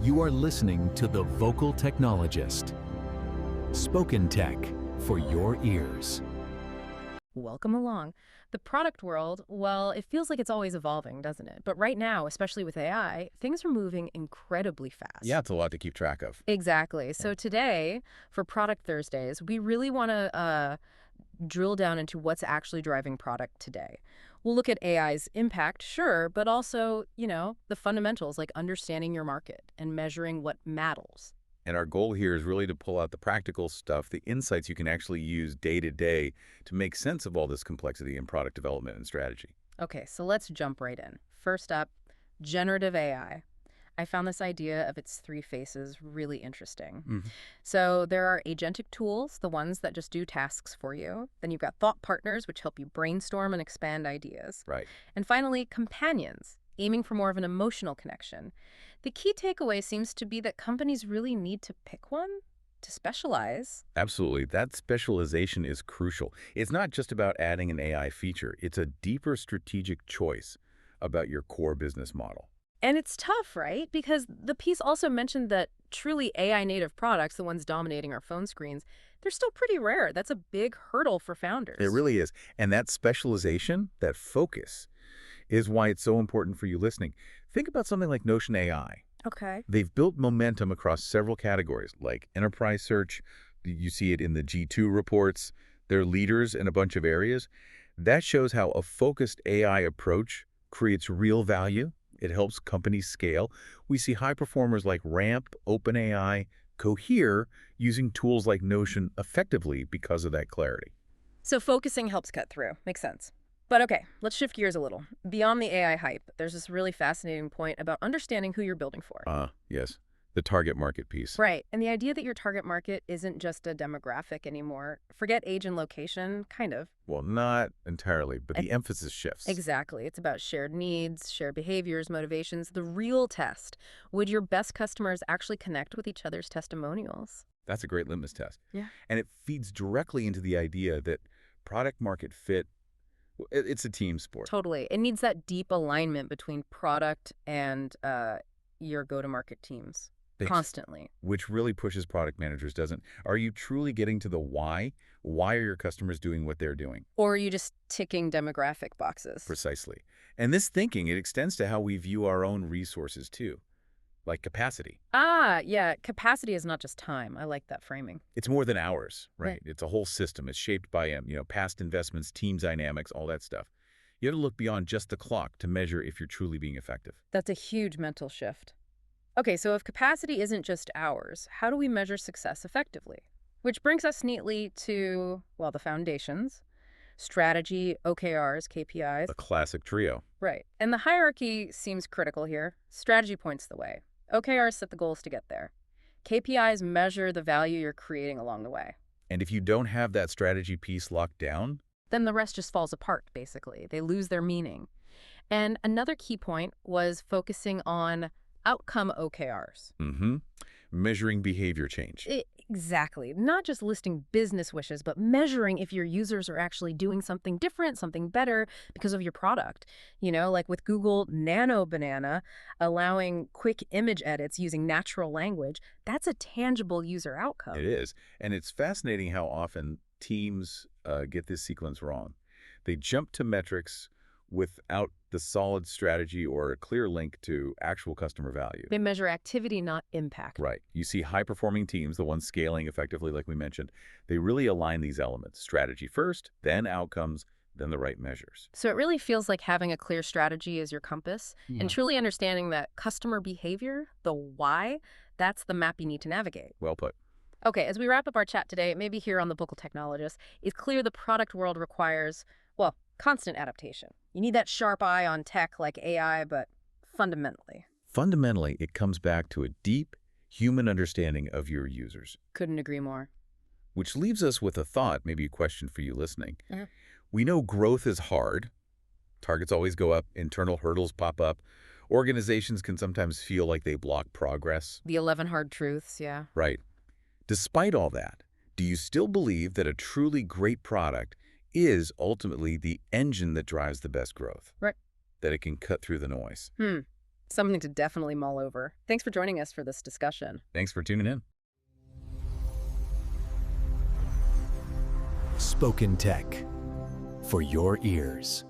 You are listening to The Vocal Technologist. Spoken tech for your ears. Welcome along. The product world, well, it feels like it's always evolving, doesn't it? But right now, especially with AI, things are moving incredibly fast. Yeah, it's a lot to keep track of. Exactly. So today, for Product Thursdays, we really want to drill down into what's actually driving product today. We'll look at AI's impact, sure, but also, the fundamentals like understanding your market and measuring what matters. And our goal here is really to pull out the practical stuff, the insights you can actually use day to day to make sense of all this complexity in product development and strategy. Okay, so let's jump right in. First up, generative AI. I found this idea of its three faces really interesting. So there are agentic tools, the ones that just do tasks for you. Then you've got thought partners, which help you brainstorm and expand ideas. Right. And finally, companions, aiming for more of an emotional connection. The key takeaway seems to be that companies really need to pick one to specialize. Absolutely. That specialization is crucial. It's not just about adding an AI feature. It's a deeper strategic choice about your core business model. And it's tough, right? Because the piece also mentioned that truly AI-native products, the ones dominating our phone screens, they're still pretty rare. That's a big hurdle for founders. It really is. And that specialization, that focus, is why it's so important for you listening. Think about something like Notion AI. Okay. They've built momentum across several categories, like enterprise search. You see it in the G2 reports. They're leaders in a bunch of areas. That shows how a focused AI approach creates real value. It helps companies scale. We see high performers like Ramp, OpenAI, Cohere using tools like Notion effectively because of that clarity. So focusing helps cut through. Makes sense. But okay, let's shift gears a little. Beyond the AI hype, there's this really fascinating point about understanding who you're building for. Yes, the target market piece. Right. And the idea that your target market isn't just a demographic anymore. Forget age and location, kind of. Well, not entirely, but the emphasis shifts. Exactly. It's about shared needs, shared behaviors, motivations. The real test. Would your best customers actually connect with each other's testimonials? That's a great litmus test. Yeah. And it feeds directly into the idea that product market fit, it's a team sport. Totally. It needs that deep alignment between product and your go-to-market teams. Constantly. Which really pushes product managers, doesn't? Are you truly getting to the why? Why are your customers doing what they're doing? Or are you just ticking demographic boxes? Precisely. And this thinking, it extends to how we view our own resources too, like capacity. Yeah. Capacity is not just time. I like that framing. It's more than hours, right? It's a whole system. It's shaped by past investments, team dynamics, all that stuff. You have to look beyond just the clock to measure if you're truly being effective. That's a huge mental shift. Okay, so if capacity isn't just hours, how do we measure success effectively? Which brings us neatly to, well, the foundations: strategy, OKRs, KPIs. A classic trio. Right. And the hierarchy seems critical here. Strategy points the way. OKRs set the goals to get there. KPIs measure the value you're creating along the way. And if you don't have that strategy piece locked down, then the rest just falls apart, basically. They lose their meaning. And another key point was focusing on outcome OKRs. Measuring behavior change. Exactly. Not just listing business wishes, but measuring if your users are actually doing something different, something better because of your product. Like with Google Nano Banana, allowing quick image edits using natural language, that's a tangible user outcome. It is. And it's fascinating how often teams get this sequence wrong. They jump to metrics without the solid strategy or a clear link to actual customer value. They measure activity, not impact. Right. You see high-performing teams, the ones scaling effectively like we mentioned, they really align these elements. Strategy first, then outcomes, then the right measures. So it really feels like having a clear strategy is your compass, and truly understanding that customer behavior, the why, that's the map you need to navigate. Well put. Okay, as we wrap up our chat today, maybe here on The Vocal Technologist, it's clear the product world requires, well, constant adaptation. You need that sharp eye on tech like AI, but fundamentally. Fundamentally, it comes back to a deep human understanding of your users. Couldn't agree more. Which leaves us with a thought, maybe a question for you listening. We know growth is hard. Targets always go up. Internal hurdles pop up. Organizations can sometimes feel like they block progress. The 11 hard truths, yeah. Right. Despite all that, do you still believe that a truly great product is ultimately the engine that drives the best growth? Right. That it can cut through the noise? Something to definitely mull over. Thanks for joining us for this discussion. Thanks for tuning in. Spoken Tech for your ears.